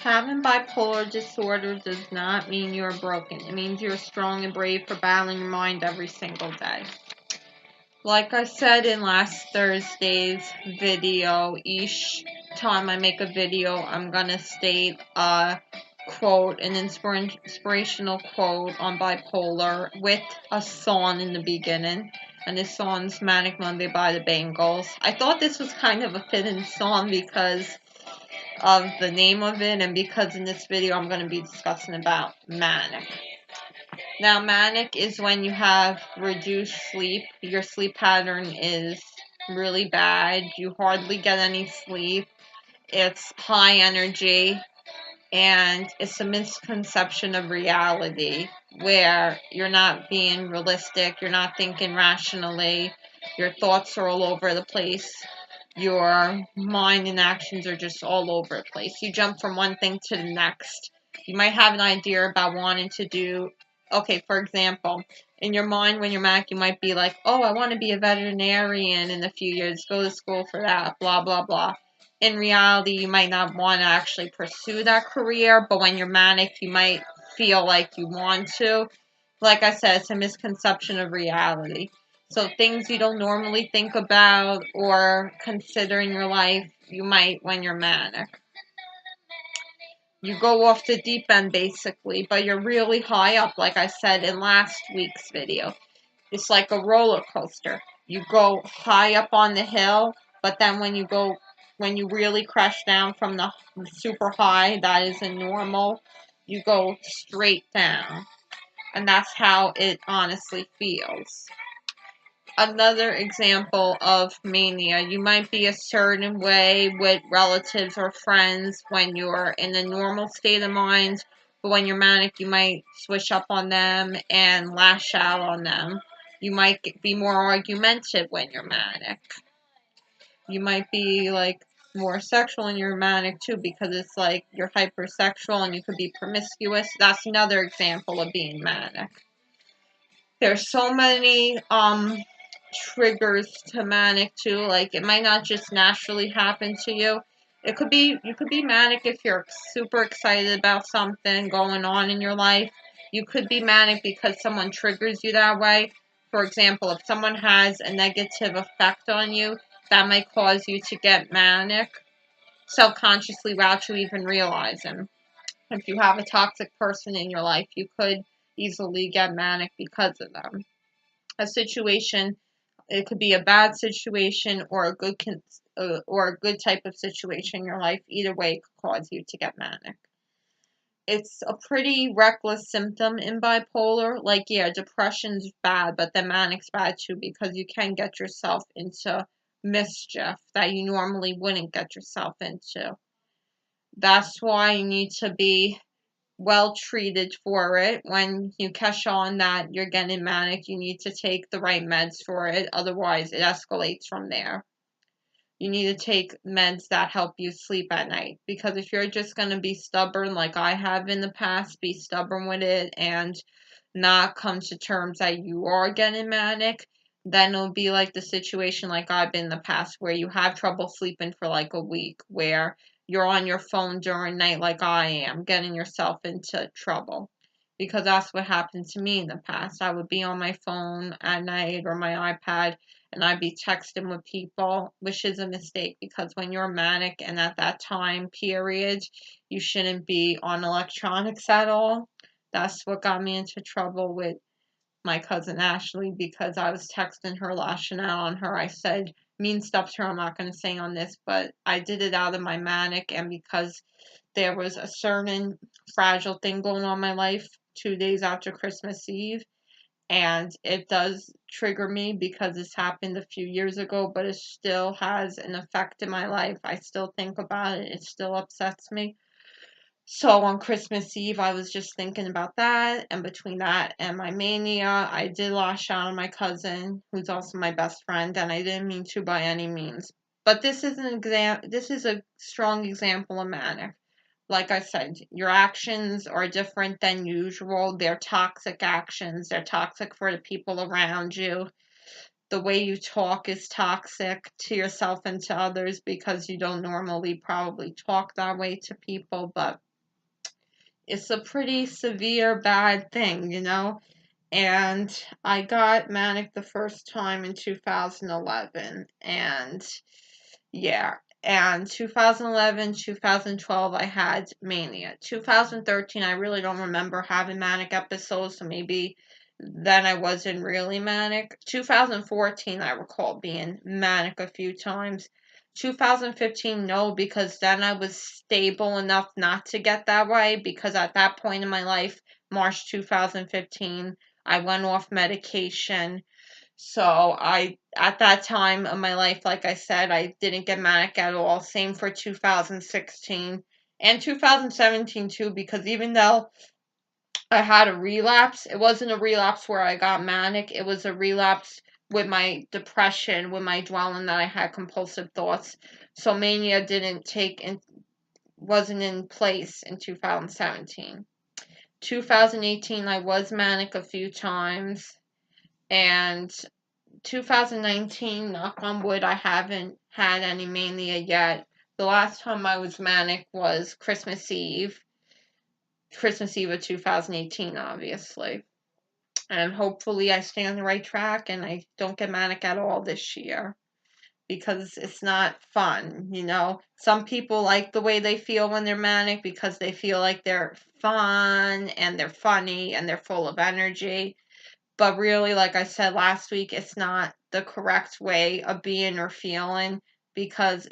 Having bipolar disorder does not mean you're broken. It means you're strong and brave for battling your mind every single day. Like I said in last Thursday's video, each time I make a video, I'm going to state a quote, an inspirational quote on bipolar with a song in the beginning. And this song's Manic Monday by the Bangles. I thought this was kind of a fitting song because of the name of it and because in this video I'm going to be discussing about manic. Now, manic is when you have reduced sleep. Your sleep pattern is really bad. You hardly get any sleep. It's high energy. And it's a misconception of reality where you're not being realistic. You're not thinking rationally. Your thoughts are all over the place. Your mind and actions are just all over the place. You jump from one thing to the next. You might have an idea about wanting to do, okay, for example, in your mind when you're manic, you might be like, oh, I want to be a veterinarian in a few years, go to school for that, blah, blah, blah. In reality, you might not want to actually pursue that career, but when you're manic, you might feel like you want to. Like I said, it's a misconception of reality. So things you don't normally think about or consider in your life, you might when you're manic. You go off the deep end basically, but you're really high up, like I said in last week's video. It's like a roller coaster. You go high up on the hill, but then when you really crash down from the super high, that isn't normal, you go straight down. And that's how it honestly feels. Another example of mania, you might be a certain way with relatives or friends when you're in a normal state of mind, but when you're manic, you might switch up on them and lash out on them. You might be more argumentative when you're manic. You might be like more sexual when you're manic too, because it's like you're hypersexual and you could be promiscuous. That's another example of being manic. There's so many triggers to manic too. Like it might not just naturally happen to you. You could be manic if you're super excited about something going on in your life. You could be manic because someone triggers you that way. For example, if someone has a negative effect on you, that might cause you to get manic subconsciously without you even realizing. If you have a toxic person in your life, you could easily get manic because of them. A situation, it could be a bad situation or a good type of situation in your life. Either way, it could cause you to get manic. It's a pretty reckless symptom in bipolar. Like, yeah, depression's bad, but the manic's bad too because you can get yourself into mischief that you normally wouldn't get yourself into. That's why you need to be well treated for it. When you catch on that you're getting manic, you need to take the right meds for it. Otherwise, it escalates from there. You need to take meds that help you sleep at night. Because if you're just going to be stubborn like I have in the past, be stubborn with it and not come to terms that you are getting manic, then it'll be like the situation like I've been in the past where you have trouble sleeping for like a week, where you're on your phone during night like I am, getting yourself into trouble. Because that's what happened to me in the past. I would be on my phone at night or my iPad and I'd be texting with people, which is a mistake because when you're manic and at that time period, you shouldn't be on electronics at all. That's what got me into trouble with my cousin Ashley because I was texting her, lashing out on her. I said mean stuff to her. I'm not going to say on this, but I did it out of my manic and because there was a certain fragile thing going on in my life 2 days after Christmas Eve. And it does trigger me because this happened a few years ago, but it still has an effect in my life. I still think about it. It still upsets me. So on Christmas Eve, I was just thinking about that. And between that and my mania, I did lash out on my cousin, who's also my best friend. And I didn't mean to by any means. But this is this is a strong example of manic. Like I said, your actions are different than usual. They're toxic actions. They're toxic for the people around you. The way you talk is toxic to yourself and to others because you don't normally probably talk that way to people, but it's a pretty severe bad thing, you know? And I got manic the first time in 2011, and yeah. And 2011, 2012, I had mania. 2013, I really don't remember having manic episodes, so maybe then I wasn't really manic. 2014, I recall being manic a few times. 2015, no, because then I was stable enough not to get that way, because at that point in my life, March 2015, I went off medication. So at that time of my life, like I said, I didn't get manic at all. Same for 2016 and 2017 too, because even though I had a relapse, it wasn't a relapse where I got manic. It was a relapse with my depression, with my dwelling, that I had compulsive thoughts. So mania didn't take and wasn't in place in 2017. 2018, I was manic a few times, and 2019, knock on wood, I haven't had any mania yet. The last time I was manic was Christmas Eve. Christmas Eve of 2018, obviously. And hopefully I stay on the right track and I don't get manic at all this year, because it's not fun, you know? Some people like the way they feel when they're manic because they feel like they're fun and they're funny and they're full of energy. But really, like I said last week, it's not the correct way of being or feeling, because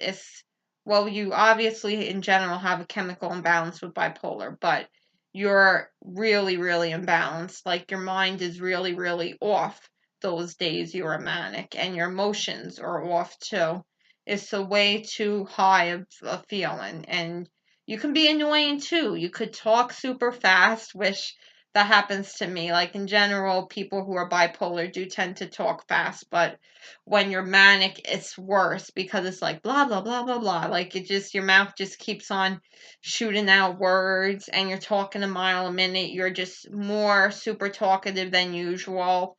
well, you obviously in general have a chemical imbalance with bipolar, but you're really, really imbalanced. Like your mind is really, really off those days you're manic, and your emotions are off too. It's a way too high of a feeling, and you can be annoying too. You could talk super fast, which that happens to me. Like in general, people who are bipolar do tend to talk fast, but when you're manic, it's worse, because it's like blah blah blah blah blah. Like your mouth just keeps on shooting out words, and you're talking a mile a minute. You're just more super talkative than usual,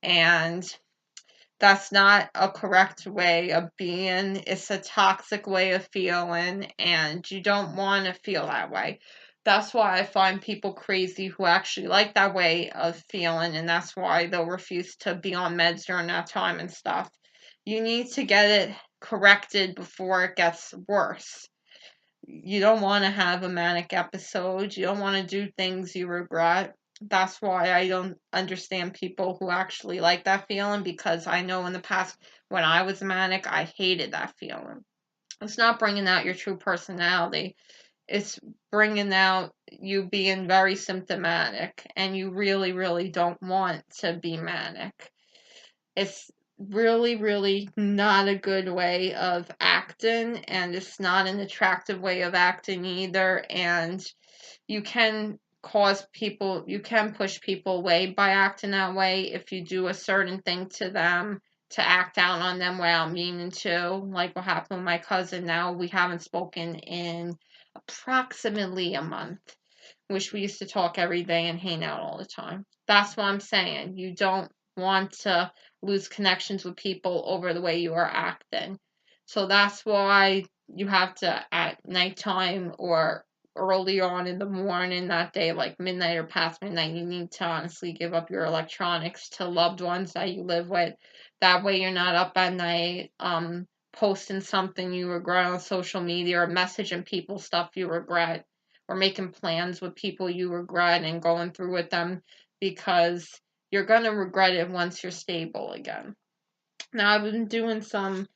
and that's not a correct way of being. It's a toxic way of feeling, and you don't want to feel that way. That's why I find people crazy who actually like that way of feeling, and that's why they'll refuse to be on meds during that time and stuff. You need to get it corrected before it gets worse. You don't want to have a manic episode. You don't want to do things you regret. That's why I don't understand people who actually like that feeling, because I know in the past when I was manic, I hated that feeling. It's not bringing out your true personality. It's bringing out you being very symptomatic, and you really, really don't want to be manic. It's really, really not a good way of acting, and it's not an attractive way of acting either. And you can you can push people away by acting that way if you do a certain thing to them to act out on them without meaning to. Like what happened with my cousin. Now we haven't spoken in approximately a month. Wish we used to talk every day and hang out all the time. That's what I'm saying. You don't want to lose connections with people over the way you are acting. So that's why you have to, at nighttime or early on in the morning that day, like midnight or past midnight, you need to honestly give up your electronics to loved ones that you live with. That way you're not up at night posting something you regret on social media, or messaging people stuff you regret, or making plans with people you regret and going through with them, because you're going to regret it once you're stable again. Now, I've been doing some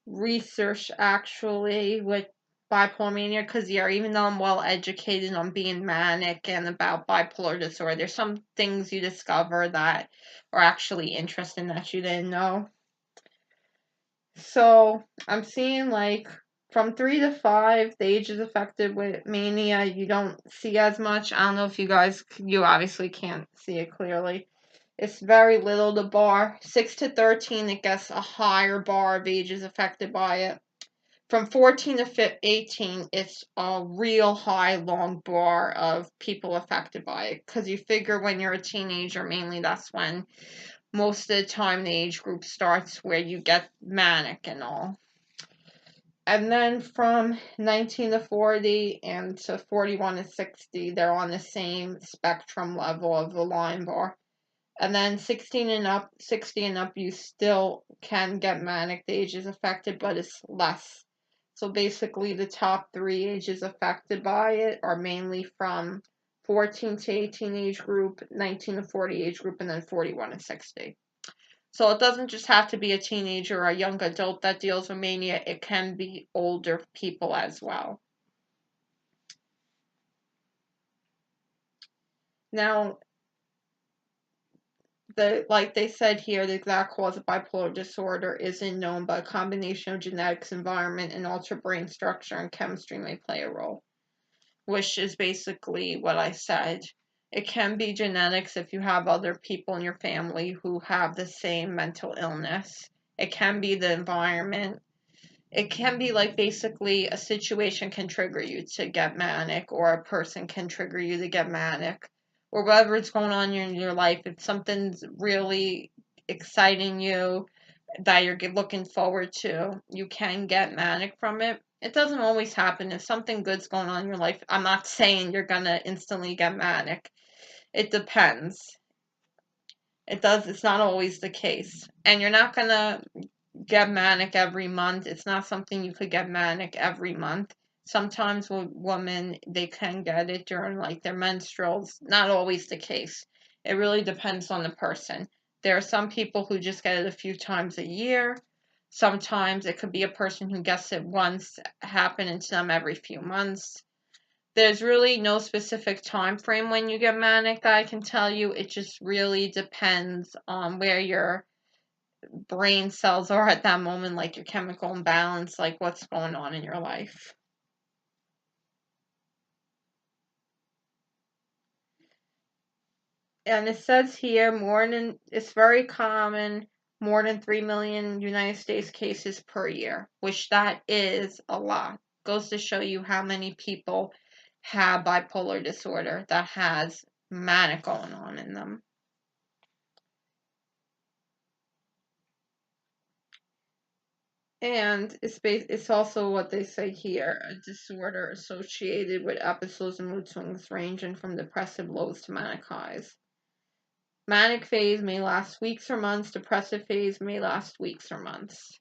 research actually with bipolar mania, because yeah, even though I'm well educated on being manic and about bipolar disorder, there's some things you discover that are actually interesting that you didn't know. So I'm seeing like from 3 to 5, the ages affected with mania, you don't see as much. I don't know if you obviously can't see it clearly. It's very little, the bar. 6 to 13, it gets a higher bar of ages affected by it. From 14 to 18, it's a real high, long bar of people affected by it. Because you figure when you're a teenager, mainly that's when most of the time the age group starts where you get manic and all. And then from 19 to 40 and to 41 to 60, they're on the same spectrum level of the line bar. And then 16 and up, 60 and up, you still can get manic. The age is affected, but it's less. So basically, the top 3 ages affected by it are mainly from 14 to 18 age group, 19 to 40 age group, and then 41 to 60. So it doesn't just have to be a teenager or a young adult that deals with mania. It can be older people as well. Now, like they said here, the exact cause of bipolar disorder isn't known, but a combination of genetics, environment, and altered brain structure and chemistry may play a role, which is basically what I said. It can be genetics if you have other people in your family who have the same mental illness. It can be the environment. It can be like basically a situation can trigger you to get manic, or a person can trigger you to get manic, or whatever's going on in your life. If something's really exciting you that you're looking forward to, you can get manic from it. It doesn't always happen. If something good's going on in your life, I'm not saying you're gonna instantly get manic. It depends. It's not always the case. And you're not gonna get manic every month. It's not something you could get manic every month. Sometimes with women, they can get it during like their menstruals. Not always the case. It really depends on the person. There are some people who just get it a few times a year. Sometimes it could be a person who gets it once, happening to them every few months. There's really no specific time frame when you get manic that I can tell you. It just really depends on where your brain cells are at that moment, like your chemical imbalance, like what's going on in your life. And it says here it's very common, more than 3 million United States cases per year, which that is a lot. Goes to show you how many people have bipolar disorder that has manic going on in them. And it's also what they say here, a disorder associated with episodes and mood swings ranging from depressive lows to manic highs. Manic phase may last weeks or months. Depressive phase may last weeks or months.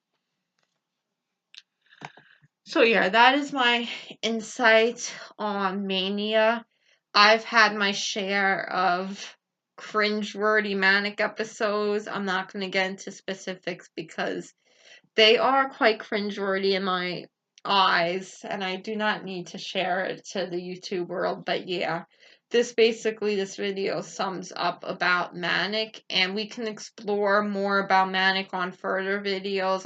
So yeah, that is my insight on mania. I've had my share of cringe-worthy manic episodes. I'm not going to get into specifics because they are quite cringeworthy in my eyes, and I do not need to share it to the YouTube world. But yeah, this video sums up about manic, and we can explore more about manic on further videos.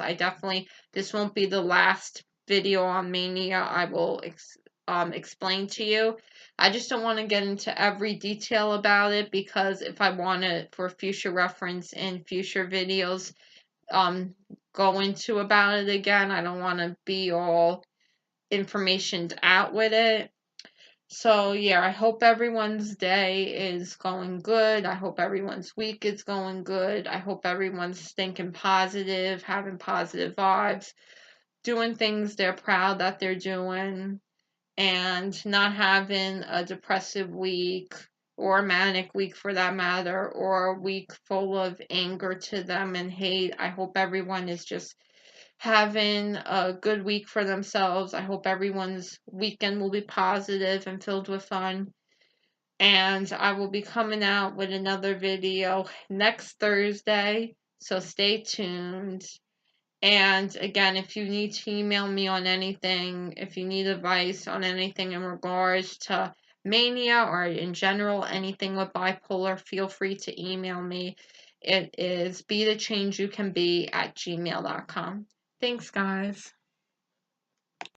This won't be the last video on mania I will explain to you. I just don't want to get into every detail about it, because if I want it for future reference in future videos, go into about it again, I don't want to be all informationed out with it. So yeah, I hope everyone's day is going good. I hope everyone's week is going good. I hope everyone's thinking positive, having positive vibes, doing things they're proud that they're doing, and not having a depressive week, or a manic week for that matter, or a week full of anger to them and hate. I hope everyone is just having a good week for themselves. I hope everyone's weekend will be positive and filled with fun. And I will be coming out with another video next Thursday, so stay tuned. And again, if you need to email me on anything, if you need advice on anything in regards to mania or in general, anything with bipolar, feel free to email me. It is bethenchangeyoucanbe@gmail.com. Thanks, guys.